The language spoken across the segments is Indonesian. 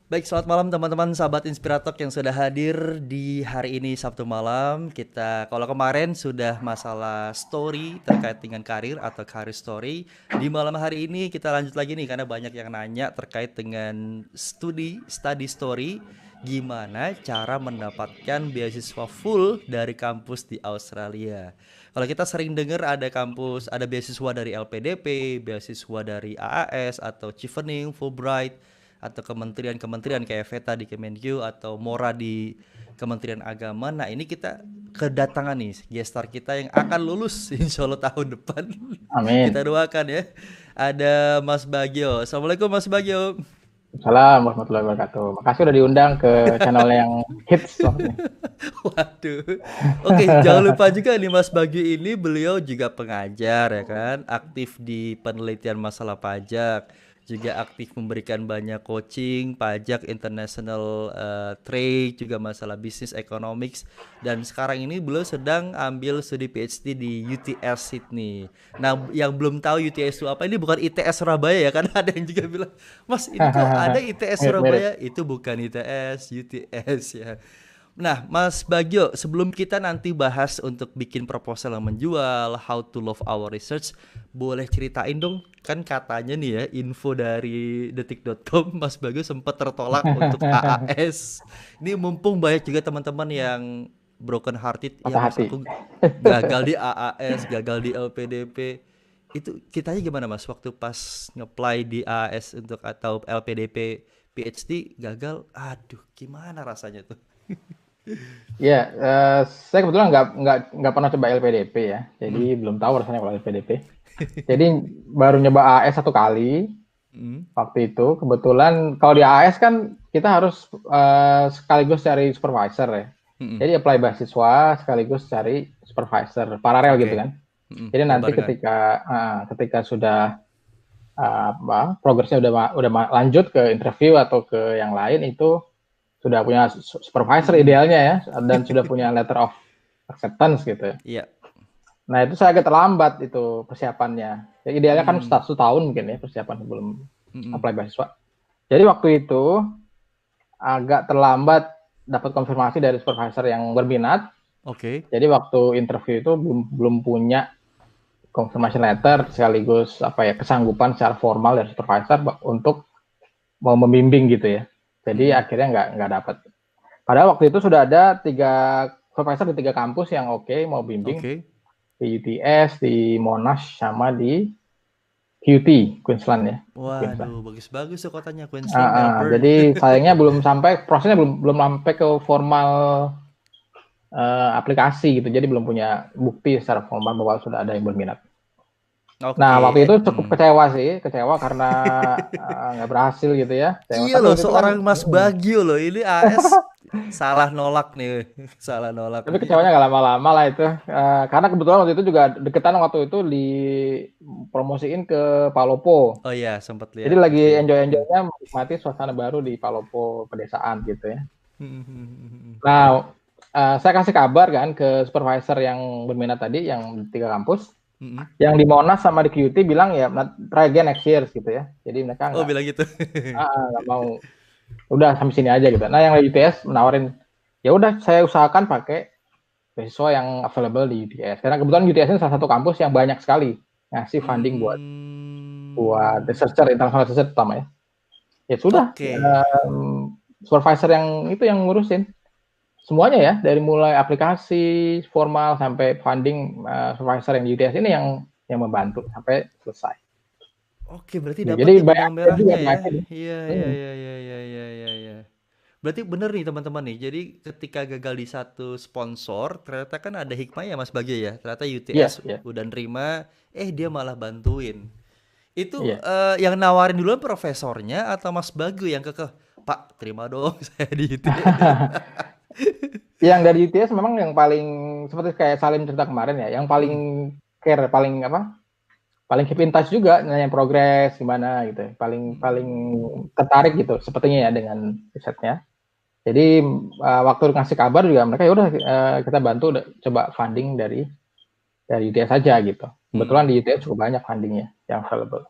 Baik, selamat malam teman-teman sahabat Inspiratok yang sudah hadir di hari ini Sabtu malam. Kalau kemarin sudah masalah story terkait dengan karir atau career story, di malam hari ini kita lanjut lagi nih karena banyak yang nanya terkait dengan study story, gimana cara mendapatkan beasiswa full dari kampus di Australia. Kalau kita sering dengar ada beasiswa dari LPDP, beasiswa dari AAS atau Chevening, Fulbright, atau kementerian-kementerian kayak VETA di Kemenq atau Mora di Kementerian Agama. Nah, ini kita kedatangan nih gestar kita yang akan lulus insya Allah tahun depan. Kita Amin. doakan ya. Ada Mas Bagio. Assalamualaikum Mas Bagio. Salam warahmatullahi wabarakatuh. Makasih udah diundang ke channel yang hits maksudnya. Waduh. Oke, jangan lupa juga nih Mas Bagio ini beliau juga pengajar ya kan, aktif di penelitian masalah pajak, juga aktif memberikan banyak coaching pajak, international trade, juga masalah bisnis economics, dan sekarang ini beliau sedang ambil studi PhD di UTS Sydney. Nah, yang belum tahu UTS itu apa, ini bukan ITS Surabaya ya, karena ada yang juga bilang, Mas ini kok ada ITS Mirip-mirip. Surabaya, itu bukan ITS, UTS ya. Nah, Mas Bagio, sebelum kita nanti bahas untuk bikin proposal yang menjual, how to love our research, boleh ceritain dong, kan katanya nih ya, info dari detik.com, Mas Bagio sempat tertolak untuk AAS. Ini mumpung banyak juga teman-teman yang broken hearted, ya Patah Mas, hati. aku gagal di AAS, gagal di LPDP. Itu kitanya gimana Mas, waktu pas nge-apply di AAS untuk atau LPDP PhD gagal, aduh gimana rasanya tuh? Ya, saya kebetulan nggak pernah coba LPDP ya, jadi Mm, belum tahu rasanya kalau LPDP. Jadi baru nyoba AS satu kali mm, waktu itu. Kebetulan kalau di AS kan kita harus sekaligus cari supervisor ya. mm. Jadi apply beasiswa sekaligus cari supervisor paralel gitu Oke. kan. Mm, Jadi nanti berbarengan. ketika sudah progresnya udah lanjut ke interview atau ke yang lain itu sudah punya supervisor Mm. idealnya ya dan sudah punya letter of acceptance gitu. Iya. Nah itu saya agak terlambat itu persiapannya. Ya, idealnya kan Mm, satu tahun mungkin ya persiapan sebelum mm. apply beasiswa. Jadi waktu itu agak terlambat dapat konfirmasi dari supervisor yang berminat. Oke. Jadi waktu interview itu belum punya confirmation letter sekaligus apa ya kesanggupan secara formal dari supervisor untuk mau membimbing gitu ya. Jadi Mm. akhirnya nggak dapat. Padahal waktu itu sudah ada supervisor di 3 kampus yang oke mau bimbing Oke. di UTS, di Monash, sama di QT, Queensland ya, Queensland. Waduh, bagus-bagus tuh kotanya, Queensland, Melbourne. Jadi sayangnya belum sampai prosesnya belum belum sampai ke formal aplikasi gitu. Jadi belum punya bukti secara formal bahwa sudah ada yang berminat. Nah Oke. waktu itu cukup kecewa sih, kecewa karena nggak berhasil gitu ya. Kecewa. Iya Tapi loh, waktu itu kan seorang Mas Bagio loh. Ini AS salah nolak nih. Salah nolak tapi nih. kecewanya nggak lama-lama lah itu. Karena kebetulan waktu itu juga deketan waktu itu dipromosiin ke Palopo. Oh iya, sempat Jadi lihat. lagi Oke. enjoy-enjoynya menikmati suasana baru di Palopo pedesaan gitu ya. Nah, saya kasih kabar kan ke supervisor yang berminat tadi, yang 3 kampus. Yang di Monash sama di QT bilang ya try again next year gitu ya. Jadi mereka Oh, bilang gitu. nggak mau, udah sampai sini aja gitu. Nah yang di UTS menawarin, ya udah saya usahakan pakai beasiswa yang available di UTS. Karena kebetulan UTS ini salah satu kampus yang banyak sekali ngasih funding buat buat Hmm. researcher, international research terutama ya. Ya sudah, Oke. supervisor yang itu yang ngurusin semuanya ya, dari mulai aplikasi formal sampai funding, supervisor yang di UTS ini yang membantu sampai selesai. Oke, berarti Ya, dapat jadi nih banyak benang juga merahnya ya. banyak. Iya, iya, Hmm. iya, iya, iya, iya, iya, iya. Berarti bener nih teman-teman nih. Jadi ketika gagal di satu sponsor, ternyata kan ada hikmahnya Mas Bagio ya. Ternyata UTS Iya, iya, udah nerima, dia malah bantuin. Itu iya. yang nawarin duluan profesornya atau Mas Bagio yang kekeh, Pak terima dong saya di UTS. Yang dari UTS memang yang paling seperti kayak Salim cerita kemarin ya, yang paling Mm, care, paling apa? Paling keep in touch juga nanya progres gimana gitu. Paling paling mm, tertarik gitu sepertinya ya dengan risetnya. Jadi waktu ngasih kabar juga mereka ya udah kita bantu coba funding dari UTS saja gitu. Kebetulan mm. di UTS cukup banyak fundingnya yang available.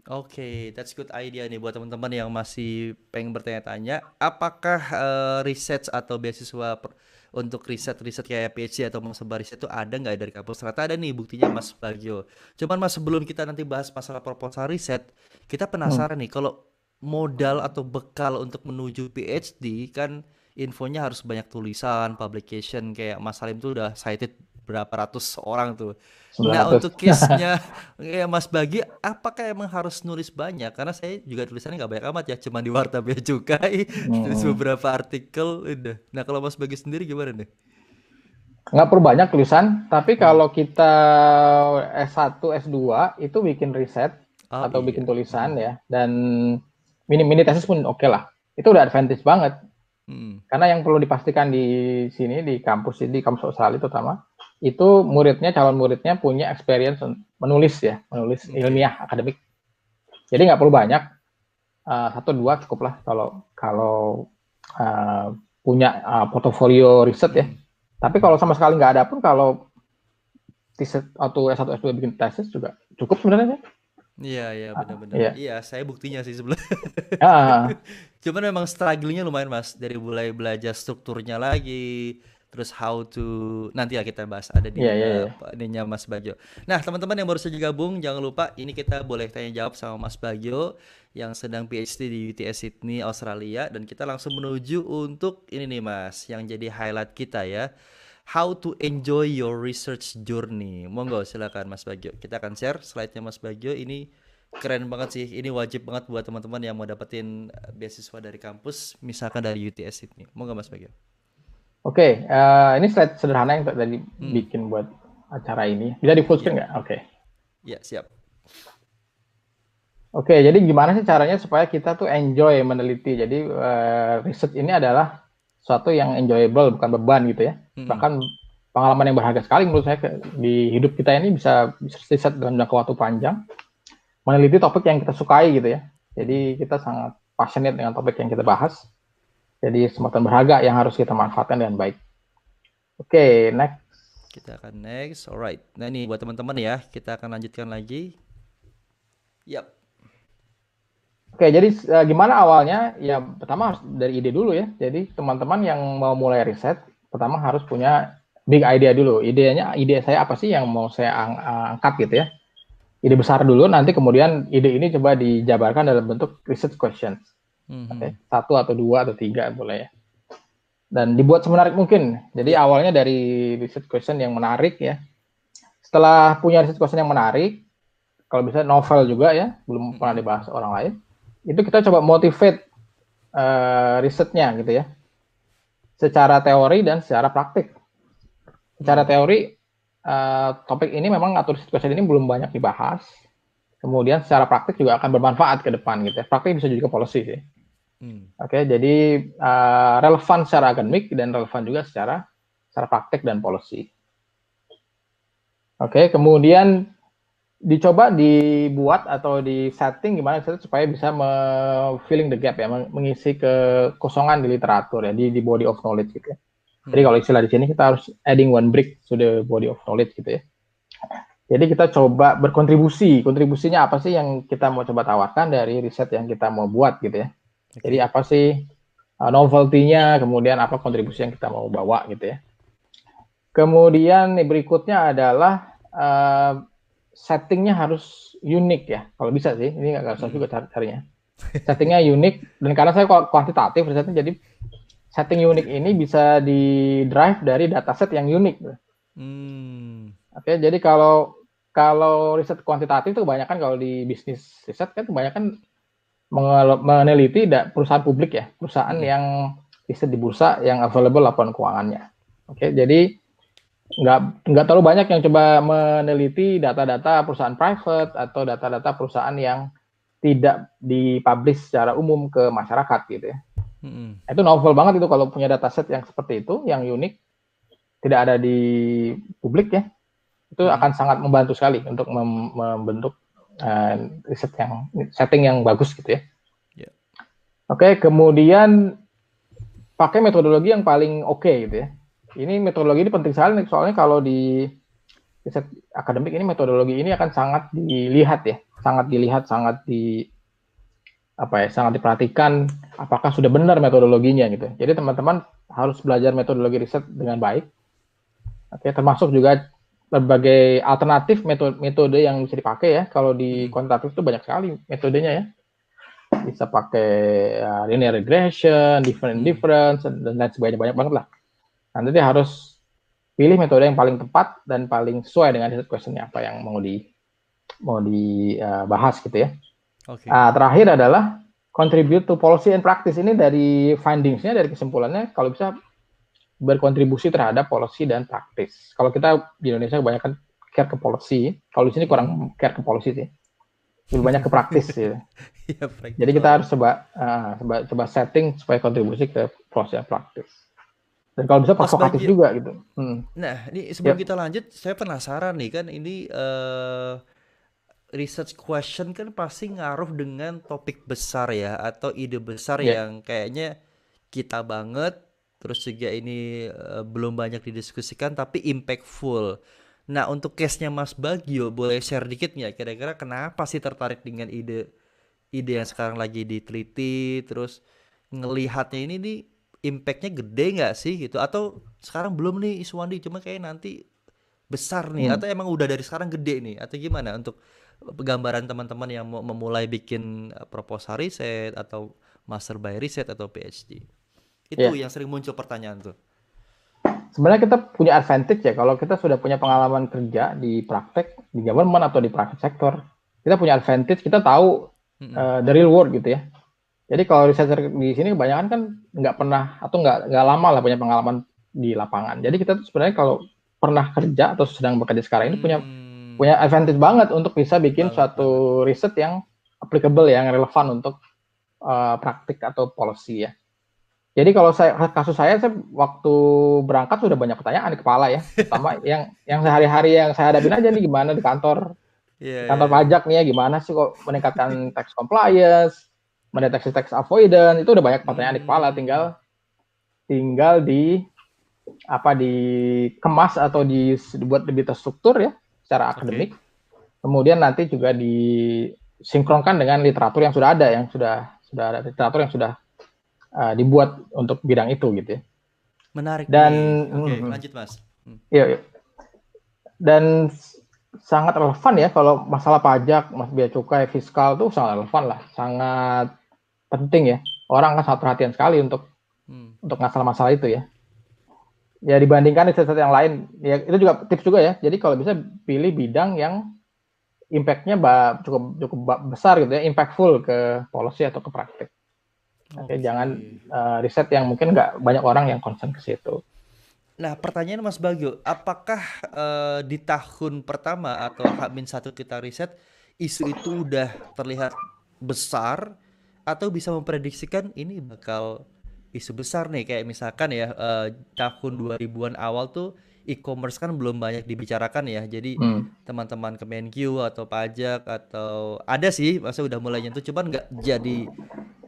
Oke, that's good idea nih buat teman-teman yang masih pengen bertanya-tanya, apakah research atau beasiswa untuk riset-riset kayak PhD atau mau sebar riset itu ada nggak dari kampus? Ternyata ada nih buktinya Mas Bagio. Cuman Mas sebelum kita nanti bahas masalah proposal riset, kita Hmm. penasaran nih kalau modal atau bekal untuk menuju PhD kan infonya harus banyak tulisan, publication kayak Mas Salim tuh udah cited berapa ratus orang tuh. Nah, 900. untuk case-nya ya Mas Bagi, apakah emang harus nulis banyak? Karena saya juga tulisannya nggak banyak amat ya, cuma di Warta Bea Cukai, terus Hmm. beberapa artikel, udah. Nah, kalau Mas Bagi sendiri gimana nih? Nggak perlu banyak tulisan, tapi Hmm. kalau kita S1, S2 itu bikin riset Oh atau iya. bikin tulisan Hmm. ya, dan mini tesis pun oke lah. Itu udah advantage banget. Hmm. Karena yang perlu dipastikan di sini, di kampus Australia terutama, itu muridnya, calon muridnya punya experience menulis ya, menulis Oke. ilmiah, akademik. Jadi nggak perlu banyak, satu dua cukup lah kalau kalau uh, punya portofolio riset ya. Hmm. Tapi kalau sama sekali nggak ada pun, kalau tesis atau S1 S2 bikin tesis juga cukup sebenarnya. Iya, iya benar-benar. Iya. Iya, saya buktinya sih sebenarnya. Ah, Cuman memang struggle-nya lumayan Mas, dari mulai belajar strukturnya lagi, terus how to nanti ya kita bahas ada iya, di iya, iya. ininya Mas Bagio. Nah, teman-teman yang baru saja gabung, jangan lupa ini kita boleh tanya jawab sama Mas Bagio yang sedang PhD di UTS Sydney, Australia, dan kita langsung menuju untuk ini nih Mas, yang jadi highlight kita ya. How to enjoy your research journey. Monggo silakan Mas Bagio. Kita akan share slide-nya Mas Bagio ini. Keren banget sih. Ini wajib banget buat teman-teman yang mau dapetin beasiswa dari kampus, misalkan dari UTS ini. Mau nggak Mas Bagio? Oke, ini slide sederhana yang tadi Hmm, bikin buat acara ini. Bisa di full ya, screen nggak? Oke. ya siap. Oke, jadi gimana sih caranya supaya kita tuh enjoy meneliti? Jadi riset ini adalah suatu yang enjoyable, bukan beban gitu ya. Hmm, Bahkan pengalaman yang berharga sekali menurut saya di hidup kita ini, bisa riset dalam jangka waktu panjang, meneliti topik yang kita sukai gitu ya. hmm. Jadi kita sangat passionate dengan topik yang kita bahas. Jadi kesempatan berharga yang harus kita manfaatkan dengan baik. Oke, next. Kita akan next. Alright. Nah ini buat teman-teman ya, kita akan lanjutkan lagi. Yap. Oke, jadi gimana awalnya? Ya, pertama harus dari ide dulu ya. Jadi teman-teman yang mau mulai riset, pertama harus punya big idea dulu. Ide saya apa sih yang mau saya angkat gitu ya. Ide besar dulu, nanti kemudian ide ini coba dijabarkan dalam bentuk research questions. Hmm, Oke, satu atau dua atau tiga boleh ya. Dan dibuat semenarik mungkin. Jadi ya. awalnya dari research question yang menarik ya. Setelah punya research question yang menarik, kalau bisa novel juga ya, belum pernah Hmm, dibahas orang lain, itu kita coba motivate risetnya gitu ya, secara teori dan secara praktik. Secara hmm. teori, topik ini memang, atau situation ini belum banyak dibahas. Kemudian secara praktik juga akan bermanfaat ke depan gitu ya. Praktik bisa juga policy sih. Hmm. Oke, jadi relevan secara akademik dan relevan juga secara praktik dan policy. Oke, kemudian dicoba dibuat atau di setting gimana supaya bisa filling the gap ya, mengisi kekosongan di literatur ya, di body of knowledge gitu ya. Jadi Hmm. kalau istilah di sini, kita harus adding one brick to the body of knowledge gitu ya. Jadi kita coba berkontribusi. Kontribusinya apa sih yang kita mau coba tawarkan dari riset yang kita mau buat gitu ya. Jadi Oke. apa sih novelty-nya, kemudian apa kontribusi yang kita mau bawa gitu ya. Kemudian berikutnya adalah settingnya harus unik ya. Kalau bisa sih, ini nggak susah Hmm. juga carinya. Settingnya unik, dan karena saya kuantitatif risetnya, jadi setting unik ini bisa di drive dari dataset yang unik. Hmm. Oke, jadi kalau kalau riset kuantitatif itu kebanyakan, kalau di bisnis riset kan kebanyakan meneliti perusahaan publik ya, perusahaan Hmm. yang riset di bursa yang available laporan keuangannya. Oke, jadi nggak terlalu banyak yang coba meneliti data-data perusahaan private atau data-data perusahaan yang tidak dipublish secara umum ke masyarakat gitu ya. Hmm. Itu novel banget itu kalau punya dataset yang seperti itu, yang unik, tidak ada di publik ya. Itu Hmm. akan sangat membantu sekali untuk membentuk riset yang setting yang bagus gitu ya. Ya. Oke, kemudian pakai metodologi yang paling oke gitu ya. Ini metodologi ini penting sekali soalnya kalau di riset akademik ini, metodologi ini akan sangat dilihat ya, sangat dilihat, sangat diperhatikan apakah sudah benar metodologinya gitu. Jadi teman-teman harus belajar metodologi riset dengan baik. Oke, termasuk juga berbagai alternatif metode yang bisa dipakai ya. Kalau di kuantitatif itu banyak sekali metodenya ya. Bisa pakai linear regression, different difference, dan lain sebagainya, banyak banget lah. Nanti dia harus pilih metode yang paling tepat dan paling sesuai dengan riset questionnya apa yang mau dibahas gitu ya. Okay. Terakhir adalah contribute to policy and practice. Ini dari findings-nya, dari kesimpulannya, kalau bisa berkontribusi terhadap policy dan praktis. Kalau kita di Indonesia kebanyakan care ke policy, kalau di sini kurang care ke policy sih, lebih banyak ke praktis sih. Ya, jadi kita harus coba setting supaya kontribusi ke policy dan praktis. Dan kalau bisa provokatif juga gitu. Nah, ini sebelum kita lanjut, saya penasaran nih, kan ini research question kan pasti ngaruh dengan topik besar ya, atau ide besar yang kayaknya kita banget, terus juga ini belum banyak didiskusikan tapi impactful. Nah, untuk case-nya Mas Bagio, boleh share dikit nggak kira-kira kenapa sih tertarik dengan ide yang sekarang lagi diteliti, terus ngelihatnya ini nih impact-nya gede nggak sih gitu, atau sekarang belum nih Iswandi, cuma kayak nanti besar nih, atau emang udah dari sekarang gede nih, atau gimana untuk gambaran teman-teman yang mau memulai bikin proposal riset atau master by riset atau PhD? Itu yang sering muncul pertanyaan tuh. Sebenarnya kita punya advantage ya, kalau kita sudah punya pengalaman kerja di praktek, di government atau di private sector, kita punya advantage, kita tahu the real world gitu ya. Jadi kalau researcher di sini kebanyakan kan nggak pernah atau nggak lama lah punya pengalaman di lapangan. Jadi kita sebenarnya kalau pernah kerja atau sedang bekerja sekarang ini punya advantage banget untuk bisa bikin suatu riset yang applicable, yang relevan untuk praktik atau policy ya. Jadi kalau kasus saya waktu berangkat sudah banyak pertanyaan di kepala ya, terutama yang sehari-hari yang saya hadapin aja nih, gimana di kantor pajak nih ya, gimana sih kok meningkatkan tax compliance, mendeteksi tax avoidance, itu udah banyak pertanyaan di kepala, tinggal dikemas atau dibuat lebih terstruktur ya secara akademik. Kemudian nanti juga disinkronkan dengan literatur yang sudah ada, ada literatur yang sudah dibuat untuk bidang itu gitu ya. Menarik. Dan lanjut Mas. Iya. Dan sangat relevan ya kalau masalah pajak, bea cukai, fiskal tuh sangat relevan lah, sangat penting ya. Orang kan sangat perhatian sekali untuk masalah-masalah itu ya. Ya dibandingkan riset yang lain, ya itu juga tips juga ya. Jadi kalau bisa pilih bidang yang impact-nya cukup besar gitu ya, impactful ke policy atau ke praktik. Oke, jangan riset yang mungkin nggak banyak orang yang concern ke situ. Nah, pertanyaan Mas Bagio, apakah di tahun pertama atau H-1 kita riset, isu itu udah terlihat besar, atau bisa memprediksikan ini bakal isu besar nih, kayak misalkan ya tahun 2000-an awal tuh e-commerce kan belum banyak dibicarakan ya, jadi teman-teman Kemenq atau pajak atau ada sih, masa udah mulai nyentuh, cuman nggak jadi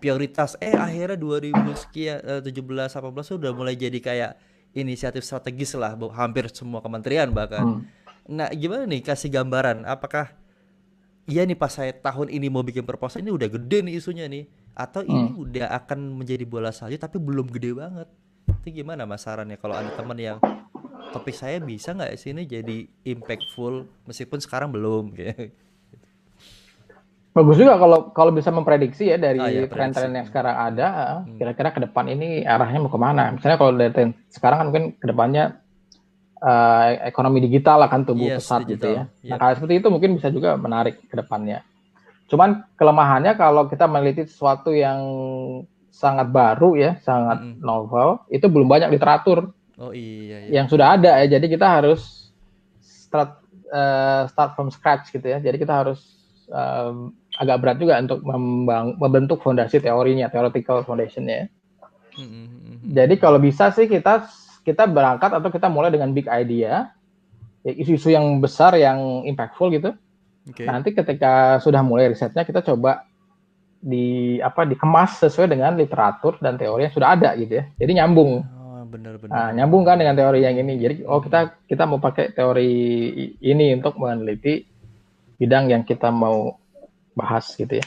prioritas. Akhirnya 2017 18 udah mulai jadi kayak inisiatif strategis lah, hampir semua kementerian bahkan. Nah, gimana nih, kasih gambaran, apakah iya nih pas saya tahun ini mau bikin proposal ini udah gede nih isunya nih, atau ini udah akan menjadi bola salju tapi belum gede banget? Itu gimana Mas sarannya kalau ada teman yang topik saya bisa nggak sih ini jadi impactful meskipun sekarang belum gitu? Bagus juga kalau bisa memprediksi ya dari tren-tren yang sekarang ada, kira-kira ke depan ini arahnya mau kemana. Misalnya kalau dari tren sekarang kan mungkin ke depannya ekonomi digital akan tumbuh pesat gitu ya. Nah, kalau seperti itu mungkin bisa juga menarik ke depannya. Cuman kelemahannya kalau kita meneliti sesuatu yang sangat baru ya, sangat novel, itu belum banyak literatur yang sudah ada ya. Jadi kita harus start from scratch gitu ya. Jadi kita harus agak berat juga untuk membentuk fondasi teorinya, theoretical foundationnya. Jadi kalau bisa sih kita berangkat atau kita mulai dengan big idea, isu-isu yang besar, yang impactful gitu. Nanti ketika sudah mulai risetnya, kita coba dikemas sesuai dengan literatur dan teori yang sudah ada gitu ya. Jadi nyambung. benar. Nyambung kan dengan teori yang ini. Jadi kita mau pakai teori ini untuk meneliti bidang yang kita mau bahas gitu ya.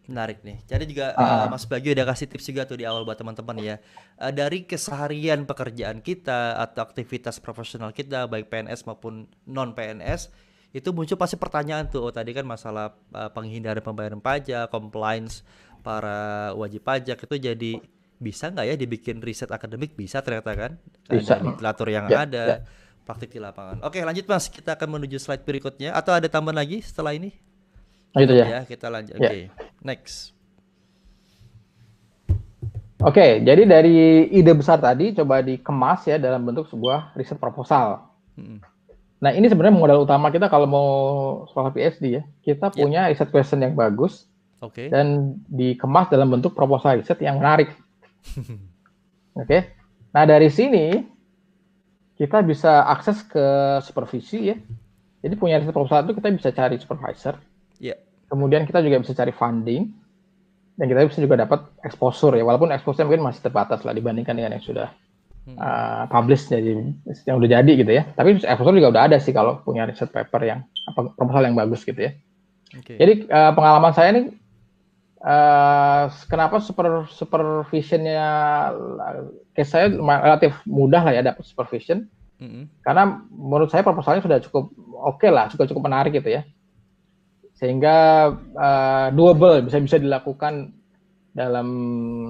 Menarik nih. Jadi juga Mas Bagio udah kasih tips juga tuh di awal buat teman-teman ya. Dari keseharian pekerjaan kita atau aktivitas profesional kita baik PNS maupun non PNS itu muncul pasti pertanyaan tuh. Oh, tadi kan masalah penghindaran pembayaran pajak, compliance para wajib pajak itu jadi bisa nggak ya dibikin riset akademik? Bisa ternyata kan Bisa. dari literatur yang Ya, ada, praktik di lapangan. Oke, lanjut Mas, kita akan menuju slide berikutnya atau ada tambahan lagi setelah ini? gitu Cukup ya. ya, kita lanjut. Ya. Oke, next. Oke, jadi dari ide besar tadi coba dikemas ya dalam bentuk sebuah riset proposal. Nah, ini sebenarnya modal utama kita kalau mau sekolah PhD ya. Kita punya riset question yang bagus dan dikemas dalam bentuk proposal riset yang menarik. Oke. Nah, dari sini kita bisa akses ke supervisi ya. Jadi punya riset proposal itu kita bisa cari supervisor. Kemudian kita juga bisa cari funding. Dan kita bisa juga dapat exposure ya, walaupun exposure mungkin masih terbatas lah dibandingkan dengan yang sudah publish, jadi yang udah jadi gitu ya. Tapi exposure juga udah ada sih kalau punya riset paper yang proposal yang bagus gitu ya. Jadi pengalaman saya nih, kenapa supervisionnya case saya relatif mudah lah ya dapat supervision, karena menurut saya proposalnya sudah cukup oke lah, cukup menarik gitu ya. Sehingga doable, bisa dilakukan dalam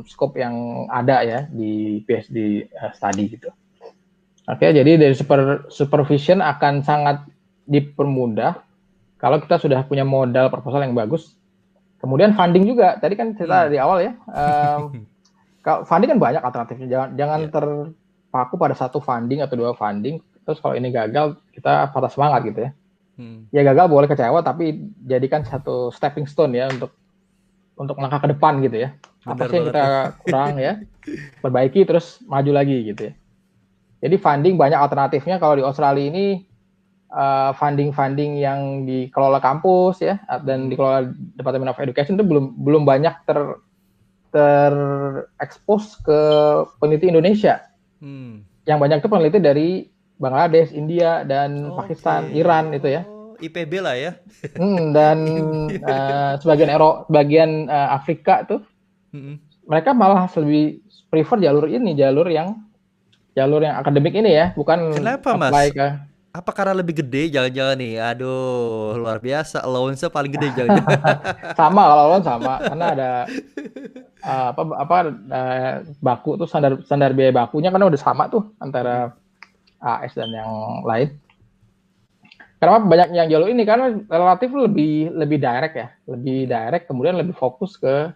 scope yang ada ya di PhD study gitu. Oke, jadi dari supervision akan sangat dipermudah kalau kita sudah punya modal proposal yang bagus. Kemudian funding juga, tadi kan cerita di awal ya, funding kan banyak alternatifnya, jangan terpaku pada satu funding atau dua funding, terus kalau ini gagal kita patah semangat gitu ya. Ya gagal boleh kecewa, tapi jadikan satu stepping stone ya untuk langkah ke depan gitu ya. Apa sih yang kita kurang ya, perbaiki terus maju lagi gitu ya. Jadi funding banyak alternatifnya. Kalau di Australia ini funding yang dikelola kampus ya dan dikelola Department of Education itu belum banyak terekspos ke peneliti Indonesia. Yang banyak itu peneliti dari Bangladesh, India, dan Pakistan, Iran itu ya. IPB lah ya. Dan sebagian Afrika tuh, mereka malah lebih prefer jalur yang akademik ini ya, bukan. Kenapa Mas? Apa karena lebih gede jangan-jangan nih? Aduh, luar biasa. Allowance-nya paling gede jangan-jangan. Sama, kalau allowance sama, karena ada baku tuh standar biaya bakunya kan udah sama tuh antara AS dan yang lain. Kenapa banyak yang jalur ini? Karena relatif lebih direct ya, kemudian lebih fokus ke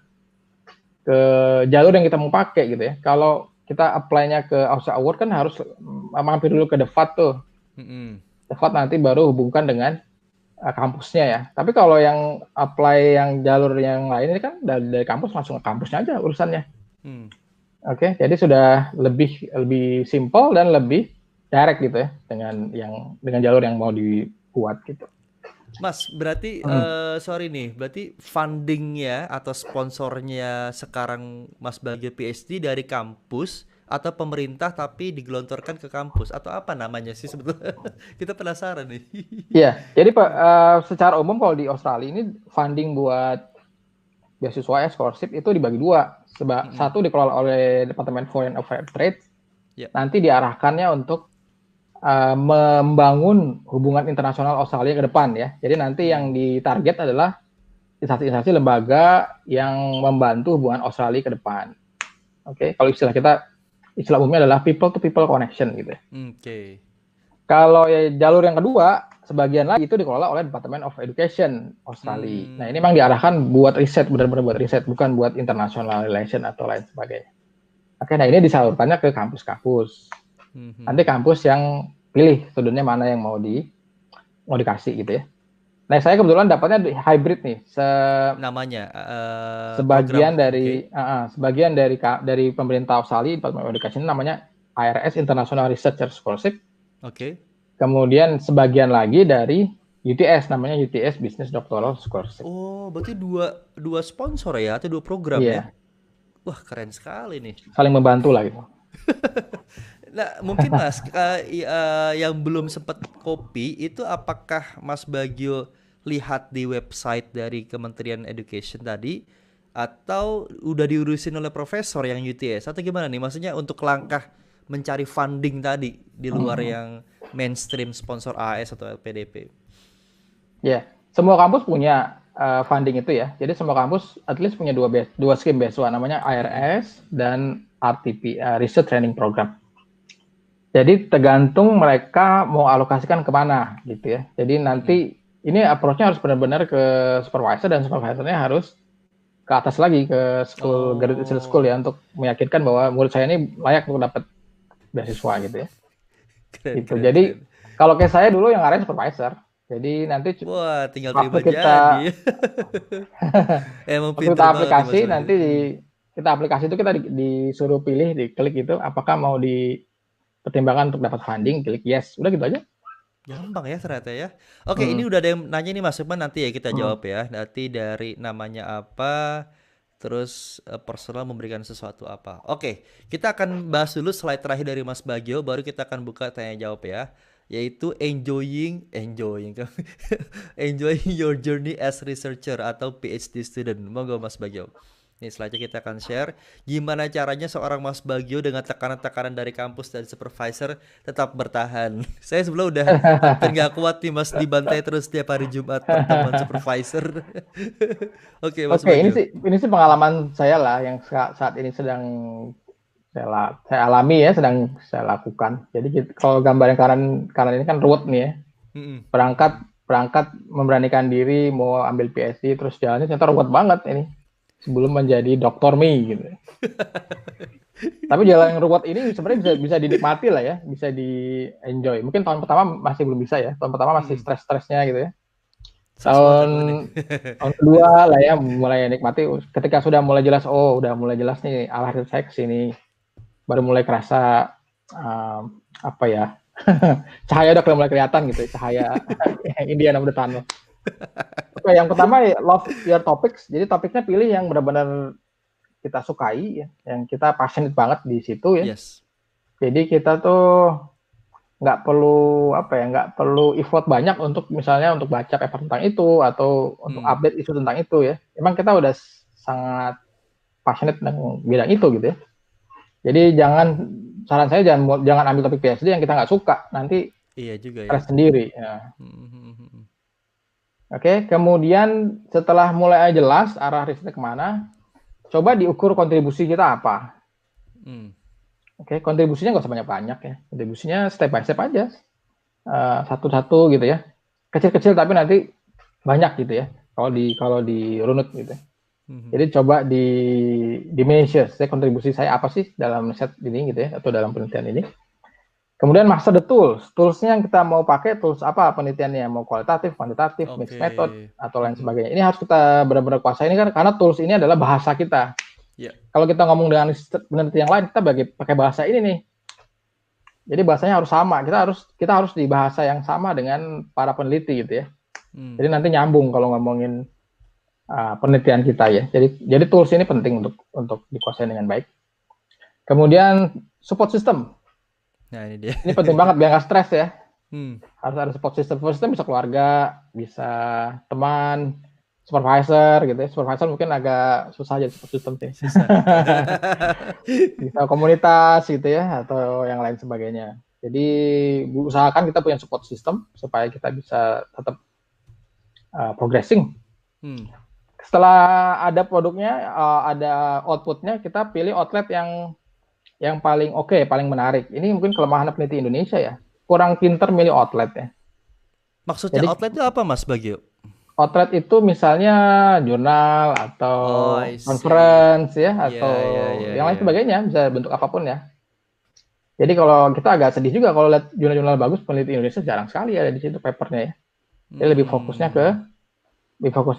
jalur yang kita mau pakai gitu ya. Kalau kita apply-nya ke Australia Award kan harus mampir dulu ke DEFAT tuh. DEFAT nanti baru hubungkan dengan kampusnya ya. Tapi kalau yang apply yang jalur yang lain ini kan dari kampus langsung ke kampusnya aja urusannya. Oke, jadi sudah lebih simple dan lebih direct gitu ya dengan jalur yang mau dibuat gitu. Mas, berarti sorry nih, berarti fundingnya atau sponsornya sekarang Mas Bagio PhD dari kampus atau pemerintah tapi digelontorkan ke kampus atau apa namanya sih sebetulnya? Kita penasaran nih. Iya, jadi secara umum kalau di Australia ini funding buat beasiswa ya, scholarship itu dibagi dua. Satu dikelola oleh Departemen Foreign Affairs Trade, nanti diarahkannya untuk membangun hubungan internasional Australia ke depan ya. Jadi nanti yang ditarget adalah instansi-instansi lembaga yang membantu hubungan Australia ke depan. Oke, kalau istilah umumnya adalah people to people connection gitu. Kalau ya jalur yang kedua, sebagian lagi itu dikelola oleh Department of Education Australia. Nah, ini memang diarahkan buat riset, benar-benar buat riset, bukan buat international relation atau lain sebagainya. Oke, nah ini disalurkannya ke kampus-kampus. Nanti kampus yang pilih studentnya mana yang mau dikasih gitu ya. Nah, saya kebetulan dapatnya hybrid nih. Namanya sebagian dari pemerintah Australia, Department of Education, namanya IRS International Researcher Scholarship. Kemudian sebagian lagi dari UTS, namanya UTS Business Doctoral Scholarship. Oh, berarti dua sponsor ya atau dua program ya? Wah, keren sekali nih. Saling membantu lah gitu. Nah, mungkin Mas, yang belum sempat kopi itu apakah Mas Bagio lihat di website dari Kementerian Education tadi atau udah diurusin oleh profesor yang UTS atau gimana nih? Maksudnya untuk langkah mencari funding tadi di luar yang mainstream sponsor AS atau LPDP. Ya, semua kampus punya funding itu ya. Jadi semua kampus at least punya dua scheme beasiswa, namanya ARS dan RTP, Research Training Program. Jadi tergantung mereka mau alokasikan kemana gitu ya. Jadi nanti ini approach-nya harus benar-benar ke supervisor dan supervisornya harus ke atas lagi ke school, graduate school ya, untuk meyakinkan bahwa murid saya ini layak untuk dapat beasiswa gitu ya. Gitu. Jadi kalau kayak saya dulu yang ngarahin supervisor. Jadi nanti wah, tinggal waktu terima kita jadi. Emang waktu pinter kita banget nih Mas aplikasi Bagio. nanti kita aplikasi itu kita disuruh pilih, diklik itu apakah mau dipertimbangkan untuk dapat funding, klik yes, udah gitu aja. Gampang ya ternyata ya. Oke, ini udah ada yang nanya nih Mas Sukman, nanti ya kita jawab ya. Nanti dari namanya apa, terus personal memberikan sesuatu apa. Oke, kita akan bahas dulu slide terakhir dari Mas Bagio, baru kita akan buka tanya jawab ya. Yaitu enjoying enjoying your journey as researcher atau PhD student. Monggo Mas Bagio. Nih selanjutnya kita akan share gimana caranya seorang Mas Bagio dengan tekanan-tekanan dari kampus dan supervisor tetap bertahan. Saya sebelum udah hampir nggak kuat nih Mas, dibantai terus tiap hari Jumat pertemuan supervisor. Oke Mas Oke, Bagio. ini sih pengalaman saya lah yang saat ini sedang saya alami ya, sedang saya lakukan. Jadi kalau gambar yang kanan ini kan ruwet nih ya. Berangkat memberanikan diri mau ambil PhD, terus jalannya ternyata ruwet banget ini sebelum menjadi Dr. Mi gitu. Tapi jalan yang ruwet ini sebenarnya bisa dinikmati lah ya, bisa di enjoy. Mungkin tahun pertama masih belum bisa ya, tahun pertama masih stres-stresnya gitu ya. Tahun kedua lah ya mulai nikmati. Ketika sudah mulai jelas, udah mulai jelas nih arah saya ke sini, baru mulai kerasa apa ya, cahaya udah mulai kelihatan gitu, cahaya Indiana of the Tunnel. Oke, yang pertama love your topics. Jadi topiknya pilih yang benar-benar kita sukai ya, yang kita passionate banget di situ ya. Yes. Jadi kita tuh nggak perlu effort banyak untuk misalnya untuk baca paper tentang itu atau untuk update isu tentang itu ya. Emang kita udah sangat passionate tentang bidang itu gitu ya. Jadi saran saya jangan ambil topik PhD yang kita nggak suka, nanti iya juga ya. Sendiri. Ya. Oke, kemudian setelah mulai jelas arah risetnya kemana, coba diukur kontribusi kita apa. Oke, kontribusinya nggak usah banyak-banyak ya. Kontribusinya step by step aja, satu-satu gitu ya. Kecil-kecil tapi nanti banyak gitu ya. Kalau dirunut gitu. Jadi coba di measure, kontribusi saya apa sih dalam riset ini gitu ya, atau dalam penelitian ini. Kemudian master the toolsnya yang kita mau pakai, tools apa penelitiannya, mau kualitatif, kuantitatif, mixed method, atau lain sebagainya. Ini harus kita benar-benar kuasai ini kan, karena tools ini adalah bahasa kita. Yeah. Kalau kita ngomong dengan peneliti yang lain, kita pakai bahasa ini nih. Jadi bahasanya harus sama. Kita harus di bahasa yang sama dengan para peneliti gitu ya. Jadi nanti nyambung kalau ngomongin penelitian kita ya. Jadi tools ini penting untuk dikuasai dengan baik. Kemudian support system. Nah, ini dia. Ini penting banget biar nggak stres ya. Harus ada support system. Support system bisa keluarga, bisa teman, supervisor gitu ya. Supervisor mungkin agak susah jadi support system sih. Bisa komunitas gitu ya, atau yang lain sebagainya. Jadi usahakan kita punya support system supaya kita bisa tetap progressing. Setelah ada produknya, ada outputnya, kita pilih outlet yang paling oke, paling menarik. Ini mungkin kelemahan peneliti Indonesia ya. Kurang pinter milih outlet ya. Maksudnya jadi, outlet itu apa Mas Bagio? Outlet itu misalnya jurnal atau conference ya, atau yang lain sebagainya, bisa bentuk apapun ya. Jadi kalau kita agak sedih juga kalau lihat jurnal-jurnal bagus peneliti Indonesia jarang sekali ada di situ papernya ya. Jadi lebih fokusnya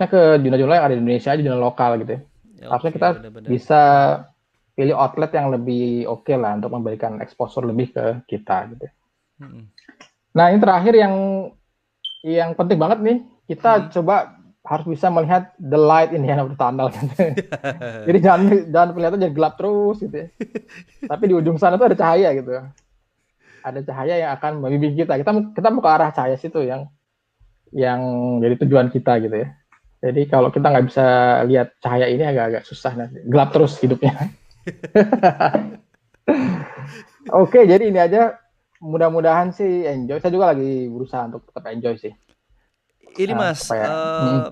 ke jurnal-jurnal yang ada di Indonesia aja, jurnal lokal gitu ya. Harusnya kita bisa pilih outlet yang lebih oke lah untuk memberikan exposure lebih ke kita gitu. Nah, ini terakhir yang penting banget nih, kita coba harus bisa melihat the light in the end of the tunnel gitu. Jadi jangan kelihatan jadi gelap terus gitu ya. Tapi di ujung sana tuh ada cahaya gitu. ada cahaya yang akan membimbing kita. Kita mau ke arah cahaya situ yang jadi tujuan kita gitu ya. Jadi kalau kita nggak bisa lihat cahaya ini agak-agak susah nanti. Gelap terus hidupnya. Oke, jadi ini aja. Mudah-mudahan sih enjoy. Saya juga lagi berusaha untuk tetap enjoy sih. Ini Mas, Supaya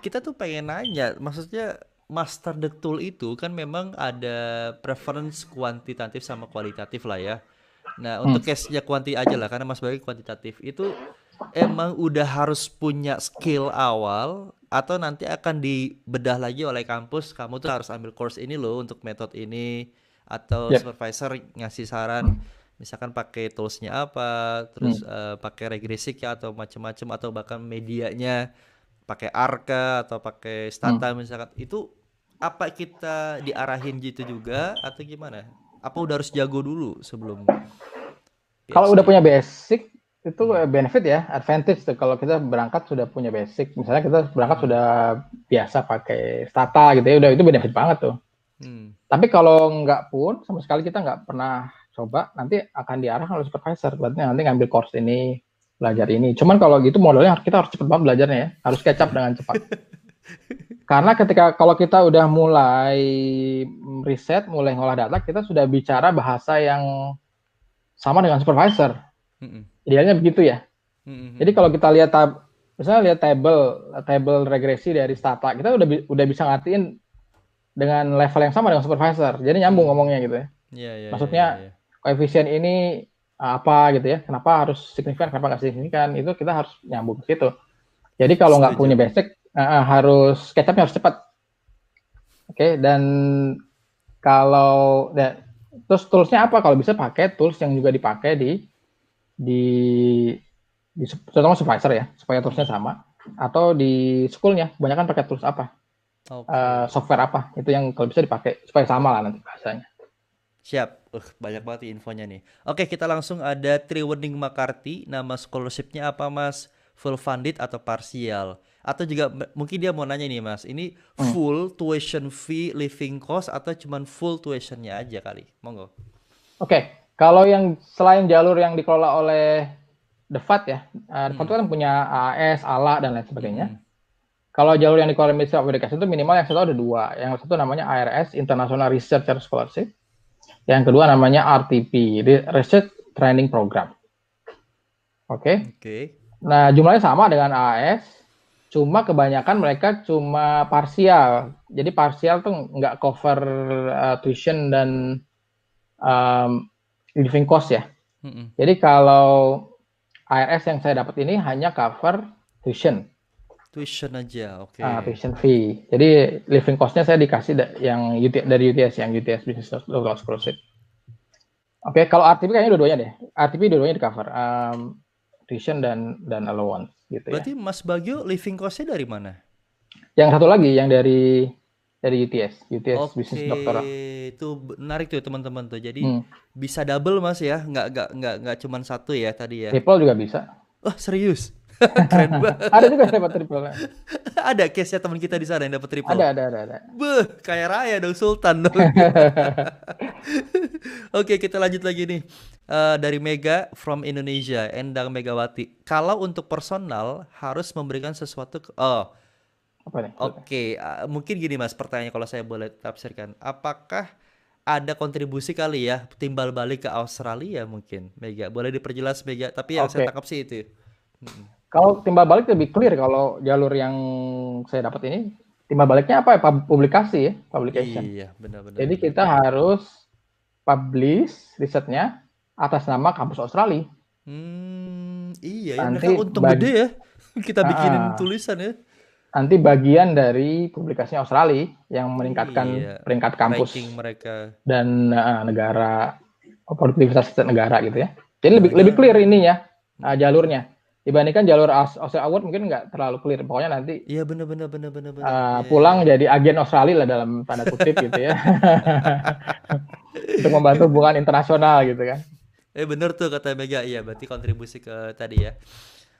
kita tuh pengen nanya, maksudnya master the tool itu kan memang ada preference kuantitatif sama kualitatif lah ya. Nah, untuk case-nya kuanti aja lah, karena Mas sebagai kuantitatif itu emang udah harus punya skill awal atau nanti akan dibedah lagi oleh kampus, kamu tuh harus ambil course ini loh untuk metode ini, atau Yep. supervisor ngasih saran misalkan pakai toolsnya apa, terus pakai regresik ya atau macam-macam atau bahkan medianya pakai Arca atau pakai Stata misalkan itu apa kita diarahin gitu juga atau gimana? Apa udah harus jago dulu sebelum Kalau udah PhD? punya basic itu benefit ya, advantage tuh. Kalau kita berangkat sudah punya basic, misalnya kita berangkat sudah biasa pakai Stata gitu ya, udah itu benefit banget tuh. Tapi kalau nggak pun sama sekali kita nggak pernah coba, nanti akan diarahkan oleh supervisor. Berarti nanti ngambil course ini, belajar ini. Cuman kalau gitu modelnya kita harus cepat banget belajarnya ya, harus catch up dengan cepat. Karena kalau kita udah mulai riset, mulai ngolah data, kita sudah bicara bahasa yang sama dengan supervisor. Idealnya begitu ya. Jadi kalau kita lihat misalnya lihat table regresi dari Stata, kita udah bisa ngertiin dengan level yang sama dengan supervisor. Jadi nyambung ngomongnya gitu ya. Maksudnya koefisien ini apa gitu ya? Kenapa harus signifikan? Kenapa nggak signifikan? Itu kita harus nyambung ke situ. Jadi kalau nggak punya basic, harus catch up-nya harus cepat. Oke, dan terus toolsnya apa? Kalau bisa pakai tools yang juga dipakai di terutama supervisor ya, supaya toolsnya sama. Atau di schoolnya, kebanyakan pakai tools apa? Software apa? Itu yang kalau bisa dipakai supaya sama lah nanti bahasanya. Siap, banyak banget infonya nih. Oke, kita langsung ada Triwening McCarthy. Nama scholarship-nya apa Mas? Full funded atau partial? Atau juga mungkin dia mau nanya nih Mas, ini full tuition fee, living cost atau cuman full tuition-nya aja kali? Monggo. Oke, kalau yang selain jalur yang dikelola oleh DEFAT ya, DEFAT itu kan punya AS, ALA, dan lain sebagainya. Kalau jalur yang dikelola Ministry of Education itu minimal yang satu ada dua. Yang satu namanya ARS, International Researcher Scholarship. Yang kedua namanya RTP, Research Training Program. Oke. Nah, jumlahnya sama dengan AS, cuma kebanyakan mereka cuma parsial. Jadi parsial tuh nggak cover tuition dan living cost ya. Jadi kalau ARS yang saya dapat ini hanya cover tuition. Tuition aja, oke. Tuition fee. Jadi living cost-nya saya dikasih yang dari UTS, yang UTS Business Scholarship. Oke, kalau RTP kayaknya dua-duanya deh. RTP dua-duanya di cover, tuition dan allowance gitu. Berarti Mas Bagio living cost-nya dari mana? Yang satu lagi, yang dari UTS Business Doctoral. Itu menarik tuh teman-teman tuh. Jadi bisa double Mas ya, nggak cuma satu ya tadi ya. Triple juga bisa. Oh serius? Keren banget. Ada juga yang dapat triple. Ada case-nya teman kita di sana yang dapat triple. Ada. Beuh, kaya raya dong, Sultan dong. Oke, kita lanjut lagi nih. Dari Mega from Indonesia, Endang Megawati. Kalau untuk personal harus memberikan sesuatu apa nih? Oke, mungkin gini Mas, pertanyaan kalau saya boleh tafsirkan. Apakah ada kontribusi kali ya timbal balik ke Australia mungkin, Mega? Boleh diperjelas Mega, tapi yang saya tangkap sih itu. Kalau timbal balik lebih clear kalau jalur yang saya dapat ini. Timbal baliknya apa ya? Publikasi ya, publication. Iya, benar-benar. Jadi kita harus publish risetnya atas nama kampus Australia. Iya ya, mereka untung gede ya. Kita bikinin tulisan ya. Nanti bagian dari publikasinya Australia yang meningkatkan peringkat kampus mereka dan negara, produktivitas negara gitu ya. Jadi lebih clear ininya, jalurnya. Dibandingkan jalur Australia Award mungkin nggak terlalu clear. Pokoknya nanti iya benar. pulang jadi agen Australia lah dalam tanda kutip gitu ya. Untuk membantu hubungan internasional gitu kan. Bener tuh kata Mega. Iya berarti kontribusi ke tadi ya.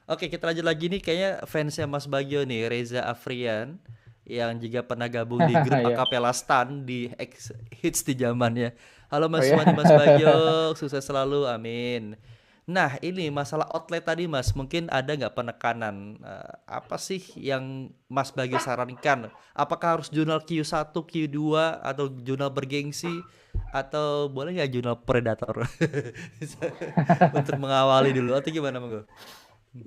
Oke, kita lanjut lagi nih, kayaknya fansnya Mas Bagio nih, Reza Afrian. yang juga pernah gabung di grup Iya. Akapela Stan di hits di zamannya. Halo Oh Mas ya. Wani, Mas Bagio, sukses selalu, amin. Nah, ini masalah outlet tadi Mas, mungkin ada nggak penekanan? Apa sih yang Mas Bagio sarankan? Apakah harus jurnal Q1, Q2, atau jurnal bergengsi? Atau boleh nggak jurnal predator? Untuk mengawali dulu, atau gimana Mas?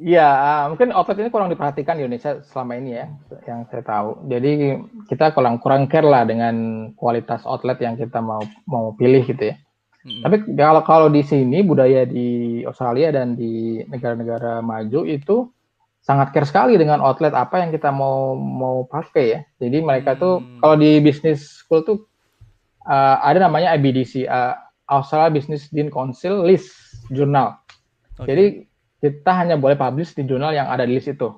Iya, mungkin outlet ini kurang diperhatikan di Indonesia selama ini ya, yang saya tahu. Jadi kita kurang kurang care lah dengan kualitas outlet yang kita mau pilih gitu ya. Tapi kalau kalau di sini budaya di Australia dan di negara-negara maju itu sangat care sekali dengan outlet apa yang kita mau pakai ya. Jadi mereka tuh kalau di business school tuh ada namanya IBDC, Australia Business Dean Council List Journal. Oke. Jadi kita hanya boleh publish di jurnal yang ada di list itu.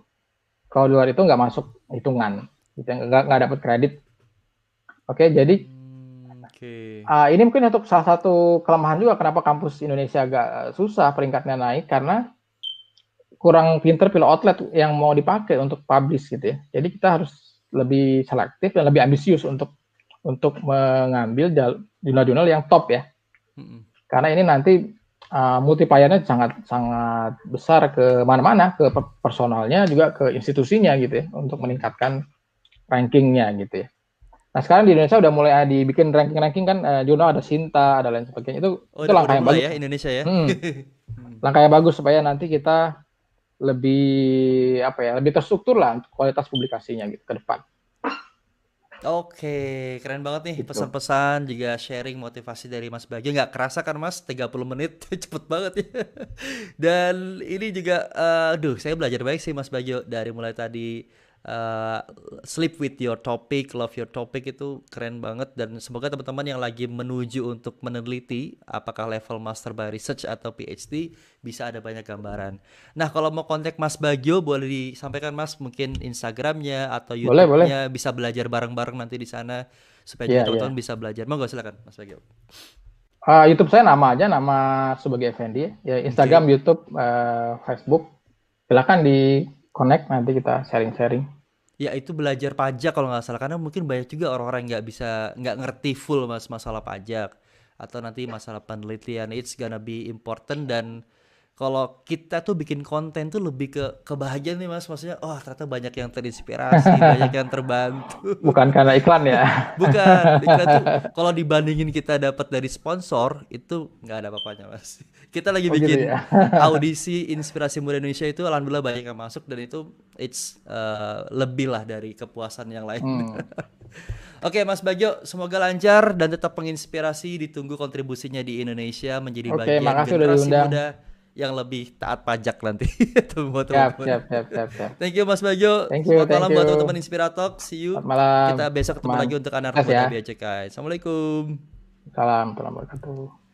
Kalau di luar itu nggak masuk hitungan, gitu, nggak dapat kredit. Oke, jadi ini mungkin untuk salah satu kelemahan juga kenapa kampus Indonesia agak susah peringkatnya naik karena kurang pinter pilih outlet yang mau dipakai untuk publish gitu ya. Jadi kita harus lebih selektif dan lebih ambisius untuk mengambil jurnal-jurnal yang top ya. Karena ini nanti multiplier-nya sangat besar ke mana-mana, ke personalnya juga ke institusinya gitu ya, untuk meningkatkan rankingnya gitu ya. Nah sekarang di Indonesia udah mulai dibikin ranking kan, jurnal ada Sinta, ada lain sebagainya. Itu langkah yang bagus ya Indonesia ya. Langkah yang bagus supaya nanti kita lebih terstruktur lah untuk kualitas publikasinya gitu ke depan. Oke, keren banget nih Gitu. pesan-pesan juga sharing motivasi dari Mas Bagio. Nggak kerasa kan Mas, 30 menit cepet banget ya. Dan ini juga, saya belajar baik sih Mas Bagio dari mulai tadi sleep with your topic, love your topic itu keren banget dan semoga teman-teman yang lagi menuju untuk meneliti apakah level master by research atau PhD bisa ada banyak gambaran. Nah, kalau mau kontak Mas Bagio boleh disampaikan Mas mungkin Instagramnya atau YouTube-nya bisa belajar bareng-bareng nanti di sana supaya juga teman-teman bisa belajar. Monggo silakan Mas Bagio. YouTube saya nama sebagai Effendi ya, Instagram, YouTube, Facebook. Silakan di connect nanti kita sharing-sharing. Ya itu belajar pajak kalau nggak salah karena mungkin banyak juga orang-orang yang nggak ngerti full masalah pajak atau nanti masalah penelitian. It's gonna be important dan kalau kita tuh bikin konten tuh lebih ke kebahagiaan nih Mas, maksudnya ternyata banyak yang terinspirasi, banyak yang terbantu. Bukan karena iklan ya. Bukan, iklan tuh kalau dibandingin kita dapat dari sponsor itu nggak ada apa-apanya Mas. Kita lagi bikin gitu ya? audisi Inspirasi Muda Indonesia itu alhamdulillah banyak yang masuk dan itu lebih lah dari kepuasan yang lain. Oke Mas Bagio, semoga lancar dan tetap menginspirasi, ditunggu kontribusinya di Indonesia menjadi bagian generasi muda yang lebih taat pajak nanti. Siap. Thank you Mas Bagio. Selamat malam buat teman-teman Inspiratalk. See you. Malam. Kita besok ketemu lagi untuk anak muda Biaya Cukai. Assalamualaikum. Salam warahmatullahi wabarakatuh.